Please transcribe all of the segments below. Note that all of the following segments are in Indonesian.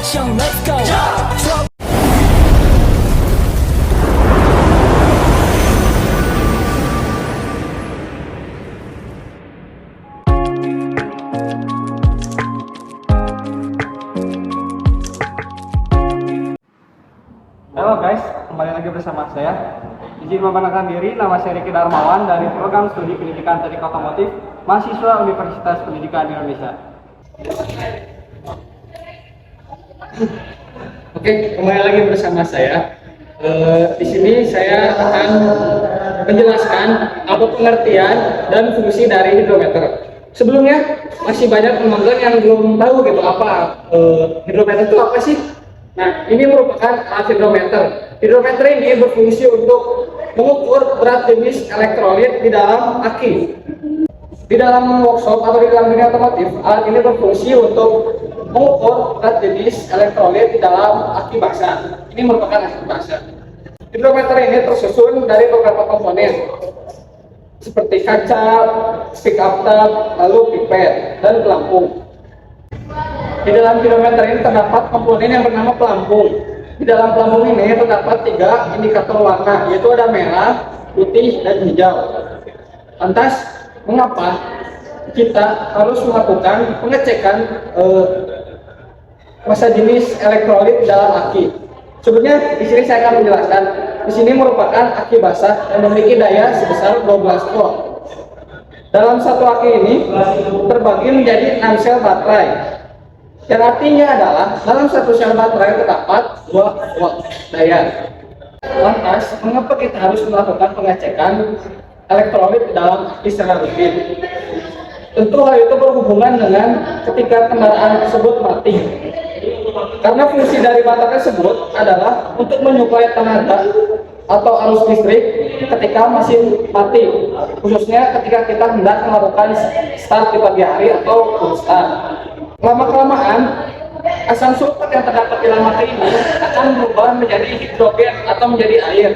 action, let's go. Halo guys, kembali lagi bersama saya. Izin memperkenalkan diri, nama saya Riki Darmawan dari Program Studi Pendidikan Teknik Otomotif, mahasiswa Universitas Pendidikan Indonesia. Oke, kembali lagi bersama saya. Di sini saya akan menjelaskan apa pengertian dan fungsi dari hidrometer. Sebelumnya masih banyak penonton yang belum tahu gitu apa hidrometer itu apa sih? Nah, ini merupakan alat hidrometer. Hidrometer ini berfungsi untuk mengukur berat jenis elektrolit di dalam aki. Di dalam workshop atau di dalam dunia otomotif, alat ini berfungsi untuk mengukur berat jenis elektrolit di dalam aki basah. Ini merupakan aki basah. Hidrometer ini tersusun dari beberapa komponen seperti kaca, speak up tab, lalu pipet, dan pelampung. Di dalam hidrometer ini terdapat komponen yang bernama pelampung. Di dalam pelampung ini terdapat 3 indikator warna, yaitu ada merah, putih, dan hijau. Lantas, mengapa kita harus melakukan pengecekan massa jenis elektrolit dalam aki? Sebenarnya di sini saya akan menjelaskan. Di sini merupakan aki basah yang memiliki daya sebesar 12 volt. Dalam satu aki ini terbagi menjadi 6 sel baterai. Yang artinya adalah dalam satu sel baterai terdapat 2 volt daya. Lantas, mengapa kita harus melakukan pengecekan elektrolit dalam aki secara rutin? Tentu hal itu berhubungan dengan ketika kendaraan tersebut mati. Karena fungsi dari baterai tersebut adalah untuk menyuplai tenaga atau arus listrik ketika mesin mati, khususnya ketika kita hendak melakukan start di pagi hari atau full start. Lama-kelamaan, asam sulfat yang terdapat di dalam aki ini akan berubah menjadi hidrogen atau menjadi air.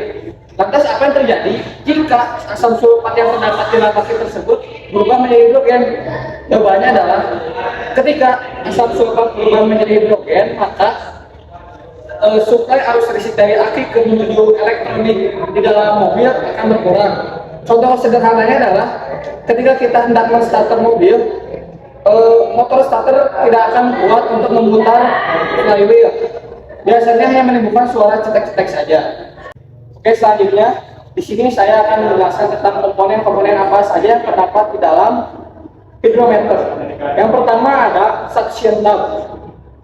Lantas apa yang terjadi jika asam sulfat yang terdapat di dalam aki tersebut berubah menjadi hidrogen? Jawabannya adalah ketika asam sulfat berubah menjadi hidrogen, maka suplai arus listrik dari aki ke menuju elektronik di dalam mobil akan berkurang. Contoh sederhananya adalah ketika kita hendak menstarter mobil, motor starter tidak akan kuat untuk memutar flywheel. Biasanya hanya menimbulkan suara cetek-cetek saja. Oke, selanjutnya di sini saya akan menjelaskan tentang komponen-komponen apa saja yang terdapat di dalam hidrometer. Yang pertama ada suction tub.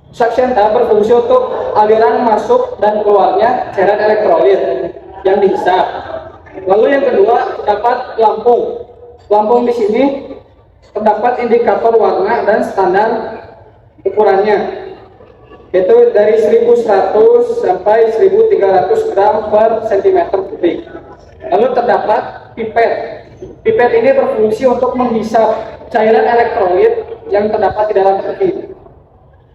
Suction tub berfungsi untuk aliran masuk dan keluarnya cairan elektrolit yang dihisap. Lalu yang kedua terdapat pelampung. Pelampung di sini terdapat indikator warna dan standar ukurannya, yaitu dari 1100 sampai 1300 gram per cm kubik. Lalu terdapat pipet. Pipet ini berfungsi untuk menghisap cairan elektrolit yang terdapat di dalam aki.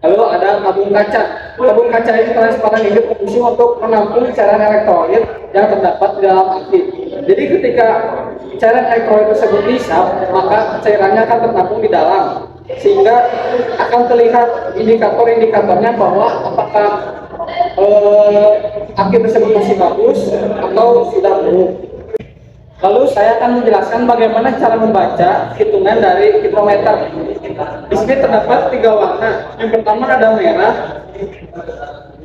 Lalu ada tabung kaca. Tabung kaca ini transparan ini berfungsi untuk menampung cairan elektrolit yang terdapat di dalam aki. Jadi ketika cairan elektrolit tersebut dihisap, maka cairannya akan tertampung di dalam, sehingga akan terlihat indikator-indikatornya bahwa apakah aki tersebut masih bagus atau sudah buruk. Lalu saya akan menjelaskan bagaimana cara membaca hitungan dari hidrometer. Di sini terdapat 3 warna. Yang pertama ada merah,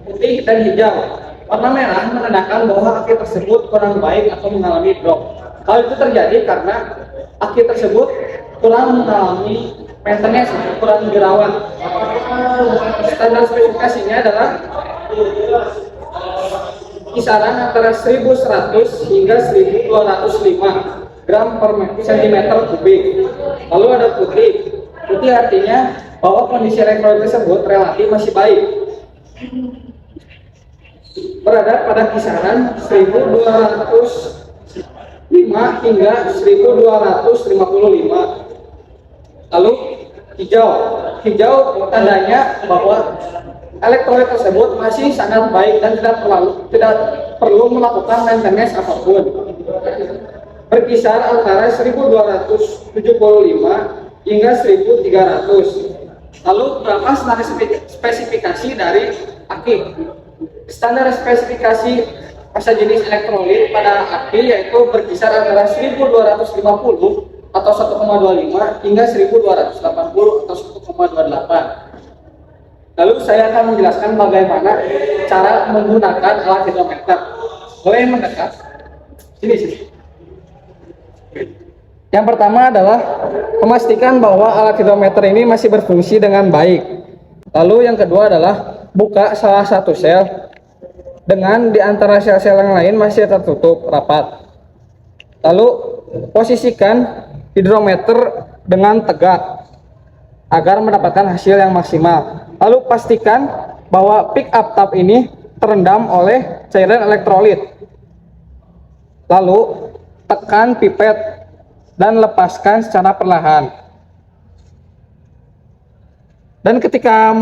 putih, dan hijau. Warna merah menandakan bahwa aki tersebut kurang baik atau mengalami drop. Hal itu terjadi karena aki tersebut kurang mengalami maintenance, kurang dirawat. Standar spesifikasinya adalah kisaran antara 1100 hingga 1205 gram per cm kubik. Lalu ada putih. Putih artinya bahwa kondisi elektrolit tersebut relatif masih baik, berada pada kisaran 1205 hingga 1255. Lalu hijau. Hijau tandanya bahwa elektrolit tersebut masih sangat baik dan tidak perlu melakukan maintenance apapun. Berkisar antara 1275 hingga 1300. Lalu berapa standar spesifikasi dari aki? Standar spesifikasi massa jenis elektrolit pada aki yaitu berkisar antara 1250 atau 1,25 hingga 1280 atau 1,28. Lalu saya akan menjelaskan bagaimana cara menggunakan alat hidrometer. Boleh mendekat? Sini. Yang pertama adalah memastikan bahwa alat hidrometer ini masih berfungsi dengan baik. Lalu yang kedua adalah buka salah satu sel dengan di antara sel-sel yang lain masih tertutup rapat. Lalu posisikan hidrometer dengan tegak agar mendapatkan hasil yang maksimal. Lalu pastikan bahwa pick up tab ini terendam oleh cairan elektrolit. Lalu tekan pipet dan lepaskan secara perlahan. Dan ketika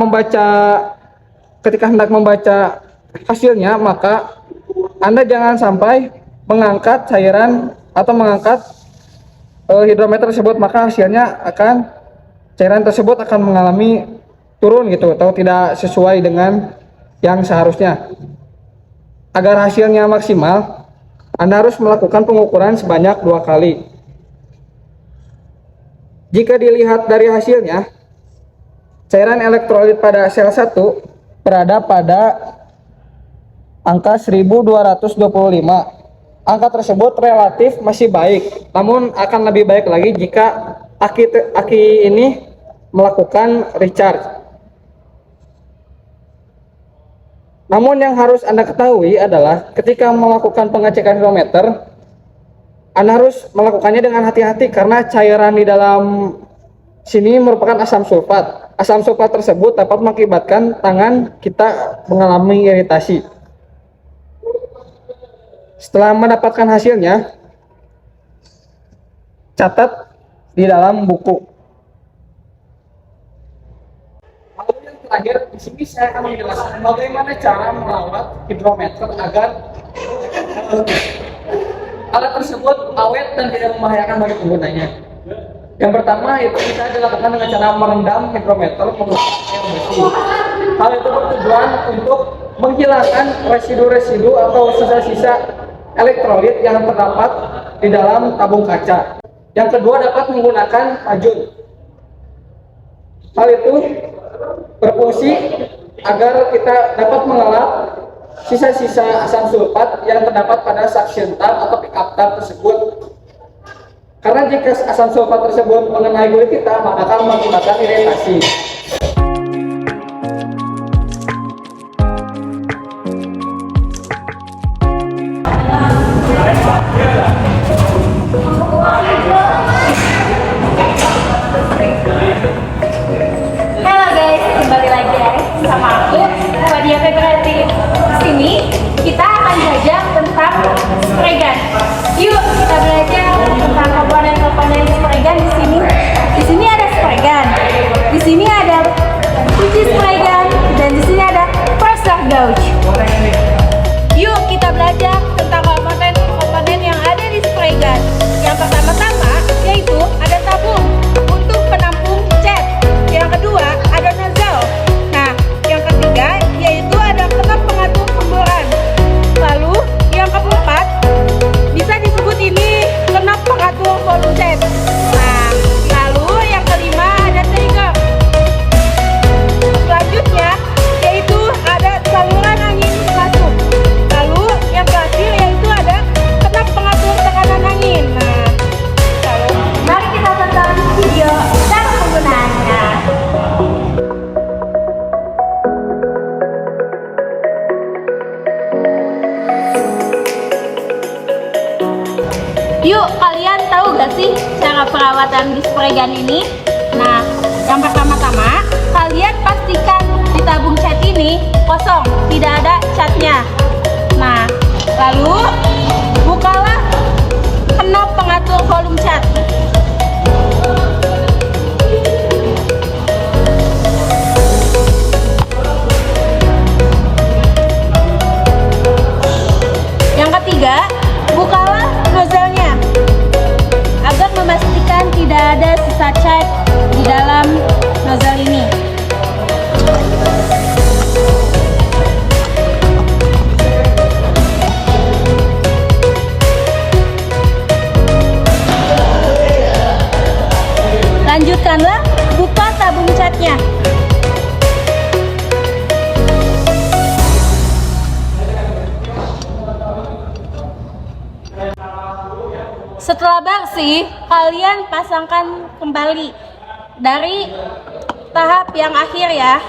hendak membaca hasilnya, maka Anda jangan sampai mengangkat cairan atau mengangkat hidrometer tersebut, maka cairan tersebut akan mengalami turun gitu atau tidak sesuai dengan yang seharusnya. Agar hasilnya maksimal, Anda harus melakukan pengukuran sebanyak 2 kali. Jika dilihat dari hasilnya, cairan elektrolit pada sel 1 berada pada angka 1225. Angka tersebut relatif masih baik, namun akan lebih baik lagi jika aki ini melakukan recharge. Namun yang harus Anda ketahui adalah ketika melakukan pengecekan hidrometer, Anda harus melakukannya dengan hati-hati karena cairan di dalam sini merupakan asam sulfat. Asam sulfat tersebut dapat mengakibatkan tangan kita mengalami iritasi. Setelah mendapatkan hasilnya, catat di dalam buku. Lalu yang terakhir, di sini saya akan menjelaskan bagaimana cara merawat hidrometer agar alat tersebut awet dan tidak membahayakan bagi penggunanya. Yang pertama itu bisa dilakukan dengan cara merendam hidrometer menggunakan air bersih. Hal itu bertujuan untuk menghilangkan residu-residu atau sisa-sisa elektrolit yang terdapat di dalam tabung kaca. Yang kedua dapat menggunakan racun. Hal itu berfungsi agar kita dapat mengelap sisa-sisa asam sulfat yang terdapat pada suction tab atau pick up tab tersebut. Karena jika asam sulfat tersebut mengenai kulit kita, maka akan mengakibatkan iritasi. Halo guys, kembali lagi ya sama aku, Wadia Februari. Di sini kita akan belajar tentang spray gun. Yuk kita belajar tentang komponen-komponen spray gun di sini. Di sini ada spray gun, di sini ada kunci spray gun, dan di sini ada first gauge. Yuk kita belajar tentang komponen-komponen yang ada di spray gun. Yang pertama-tama yaitu ada tabung untuk penampung cat. Yang kedua ada nozzle. Nah, yang ketiga yaitu ada ketop pengatur semburan. Lalu yang keempat bisa disebut ini kenop pengatur volume cat. Nah, lalu yang kelima ada trigger. Selanjutnya yaitu ada saluran angin masuk. Lalu yang terakhir yaitu ada kenop pengatur tekanan angin. Nah, lalu mari kita tonton video cara penggunaannya. Yuk, kalian tahu gak sih cara perawatan di spray gun ini? Nah, yang pertama-tama kalian pastikan di tabung cat ini kosong, tidak ada catnya. Nah, lalu bukalah knop pengatur volume cat. Yang ketiga, bukalah nozzle-nya agar memastikan tidak ada sisa cat di dalam nozzle ini. Lanjutkanlah, buka tabung catnya. Setelah bersih, kalian pasangkan kembali dari tahap yang akhir ya.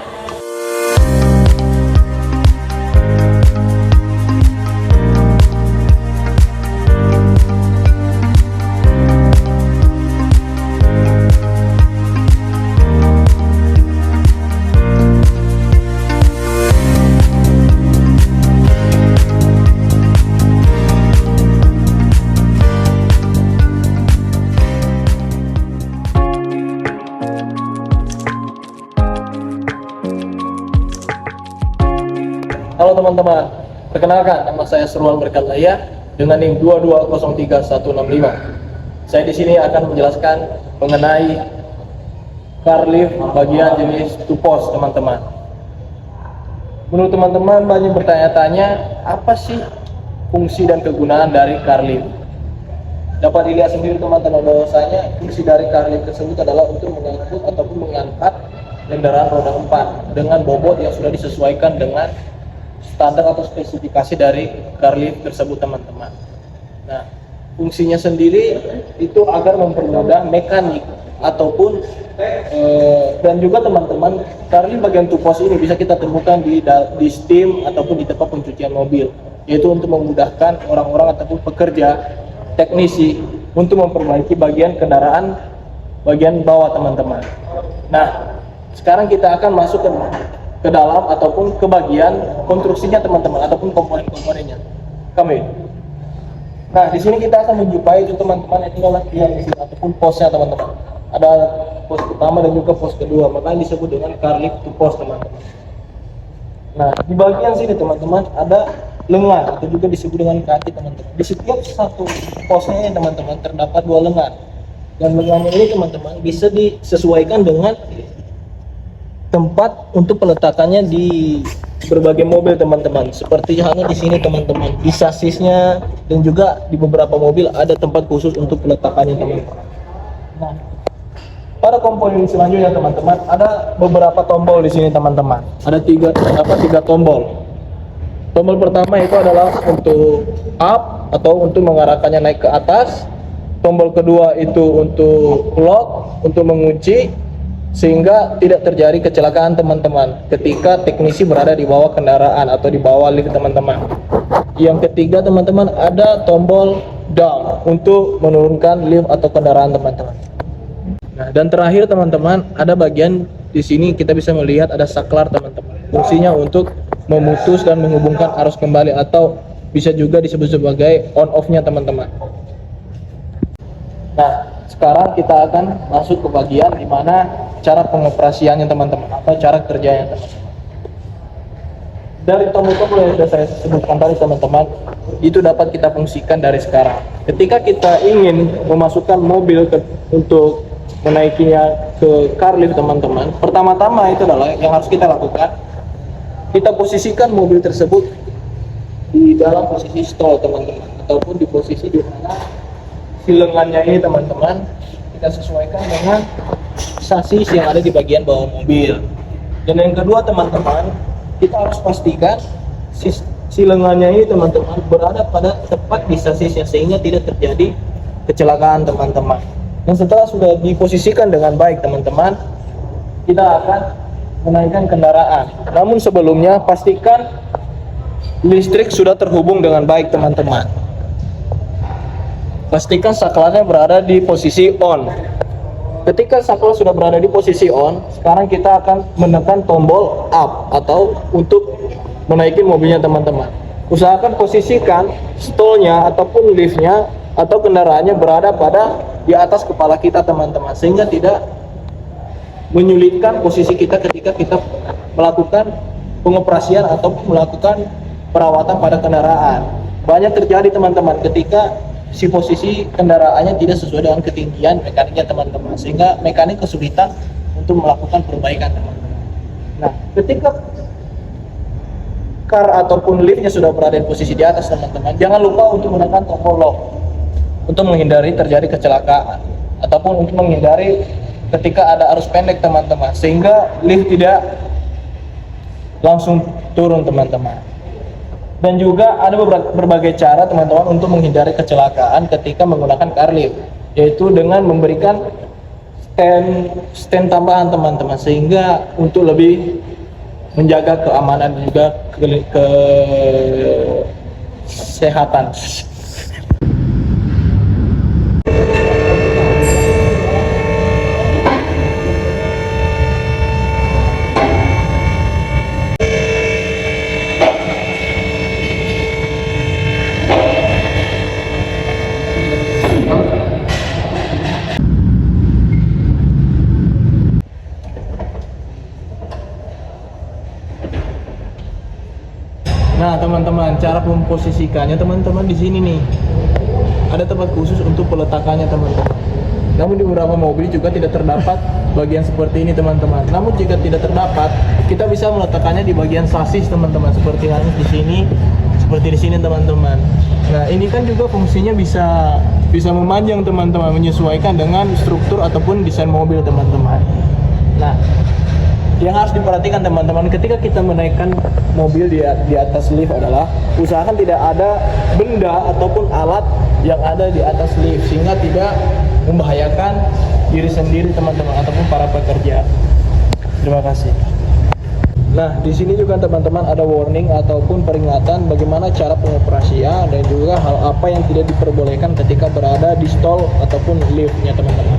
Halo teman-teman, perkenalkan nama saya Surwan Berkatlaya dengan NIM 2203165. Saya di sini akan menjelaskan mengenai car lift bagian jenis two-post teman-teman. Menurut teman-teman banyak bertanya-tanya apa sih fungsi dan kegunaan dari car lift. Dapat dilihat sendiri teman-teman bahwasanya fungsi dari car lift tersebut adalah untuk mengangkut ataupun mengangkat kendaraan roda 4 dengan bobot yang sudah disesuaikan dengan standar atau spesifikasi dari car lift tersebut teman-teman. Nah, fungsinya sendiri itu agar mempermudah mekanik ataupun dan juga teman-teman, car lift bagian two-post ini bisa kita temukan di steam ataupun di tempat pencucian mobil, yaitu untuk memudahkan orang-orang ataupun pekerja teknisi untuk memperbaiki bagian kendaraan bagian bawah teman-teman. Nah, sekarang kita akan masuk ke dalam ataupun ke bagian konstruksinya teman-teman ataupun komponen-komponennya. Kami. Nah, di sini kita akan menjumpai itu teman-teman, itu adalah bagian di sini ataupun posnya teman-teman. Ada pos pertama dan juga pos kedua, makanya disebut dengan car lift to post teman-teman. Nah, di bagian sini teman-teman ada lengan atau juga disebut dengan kaki teman-teman. Di setiap satu posnya ini teman-teman terdapat dua lengan. Dan lengannya ini teman-teman bisa disesuaikan dengan tempat untuk peletakannya di berbagai mobil teman-teman. Seperti halnya di sini teman-teman, di sasisnya dan juga di beberapa mobil ada tempat khusus untuk peletakannya teman-teman. Nah, pada komponen selanjutnya teman-teman ada beberapa tombol di sini teman-teman. Ada tiga tombol. Tombol pertama itu adalah untuk up atau untuk mengarahkannya naik ke atas. Tombol kedua itu untuk lock, untuk mengunci sehingga tidak terjadi kecelakaan teman-teman ketika teknisi berada di bawah kendaraan atau di bawah lift teman-teman. Yang ketiga teman-teman ada tombol down untuk menurunkan lift atau kendaraan teman-teman. Nah, dan terakhir teman-teman ada bagian di sini kita bisa melihat ada saklar teman-teman. Fungsinya untuk memutus dan menghubungkan arus kembali atau bisa juga disebut sebagai on off-nya teman-teman. Nah, sekarang kita akan masuk ke bagian di mana cara pengoperasiannya teman-teman atau cara kerjanya teman-teman. Dari tombol-tombol yang sudah saya sebutkan tadi teman-teman, itu dapat kita fungsikan dari sekarang. Ketika kita ingin memasukkan mobil untuk menaikinya ke car lift teman-teman, pertama-tama itu adalah yang harus kita lakukan, kita posisikan mobil tersebut di dalam posisi stall teman-teman, ataupun di posisi di mana si lengannya ini teman-teman kita sesuaikan dengan sasis yang ada di bagian bawah mobil. Dan yang kedua teman-teman, kita harus pastikan si lengannya ini teman-teman berada pada tepat di sasisnya sehingga tidak terjadi kecelakaan teman-teman. Dan setelah sudah diposisikan dengan baik teman-teman, kita akan menaikkan kendaraan. Namun sebelumnya pastikan listrik sudah terhubung dengan baik teman-teman. Pastikan saklarnya berada di posisi on. Ketika saklar sudah berada di posisi on, sekarang kita akan menekan tombol up atau untuk menaiki mobilnya teman-teman. Usahakan posisikan stallnya ataupun liftnya atau kendaraannya berada pada di atas kepala kita teman-teman, sehingga tidak menyulitkan posisi kita ketika kita melakukan pengoperasian ataupun melakukan perawatan pada kendaraan. Banyak terjadi teman-teman ketika si posisi kendaraannya tidak sesuai dengan ketinggian mekaniknya teman-teman, sehingga mekanik kesulitan untuk melakukan perbaikan teman-teman. Nah, ketika car ataupun liftnya sudah berada di posisi di atas teman-teman, jangan lupa untuk menekan tombol lock untuk menghindari terjadi kecelakaan ataupun untuk menghindari ketika ada arus pendek teman-teman, sehingga lift tidak langsung turun teman-teman. Dan juga ada berbagai cara teman-teman untuk menghindari kecelakaan ketika menggunakan car lift, yaitu dengan memberikan stand tambahan teman-teman, sehingga untuk lebih menjaga keamanan dan juga kesehatan. Nah teman-teman, cara memposisikannya teman-teman di sini nih ada tempat khusus untuk peletakannya teman-teman. Namun di beberapa mobil juga tidak terdapat bagian seperti ini teman-teman. Namun jika tidak terdapat, kita bisa meletakkannya di bagian sasis teman-teman, seperti halnya di sini, seperti di sini teman-teman. Nah ini kan juga fungsinya bisa memanjang teman-teman, menyesuaikan dengan struktur ataupun desain mobil teman-teman. Nah yang harus diperhatikan teman-teman ketika kita menaikkan mobil di atas lift adalah usahakan tidak ada benda ataupun alat yang ada di atas lift, sehingga tidak membahayakan diri sendiri teman-teman ataupun para pekerja. Terima kasih. Nah di sini juga teman-teman ada warning ataupun peringatan bagaimana cara pengoperasian dan juga hal apa yang tidak diperbolehkan ketika berada di stall ataupun liftnya teman-teman.